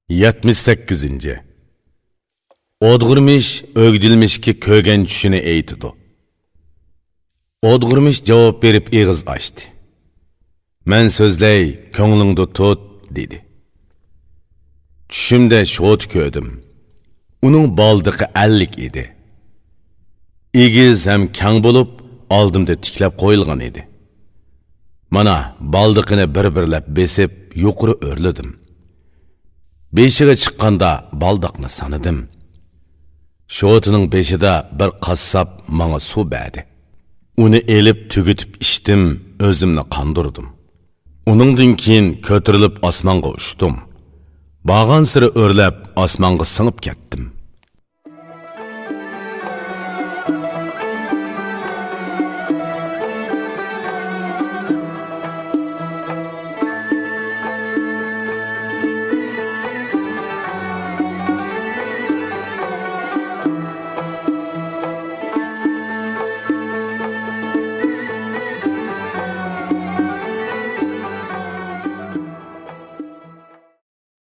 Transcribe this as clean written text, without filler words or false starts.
78. Odg'urmish o'gdilmishki ko'rgan tushini aytidi. Odg'urmish javob berib eg'iz ochdi. Men so'zlay, ko'nglingda tut, dedi. Tushimda shot ko'rdim. Uning baldiqi 50 edi. Egiz ham kang bo'lib, oldimda tiklab qo'yilgan edi. Mana baldiqini bir-birlab besib, yuqori o'rladim. Beshiga chiqqanda baldiqni sanadim. Shotining beshida bir qassab menga suv berdi. Uni elib tugitib ichdim, o'zimni qondirdim. Uningdan keyin ko'tarilib osmonga uchdim. Bag'an siri o'rlab osmonga singib ketdim.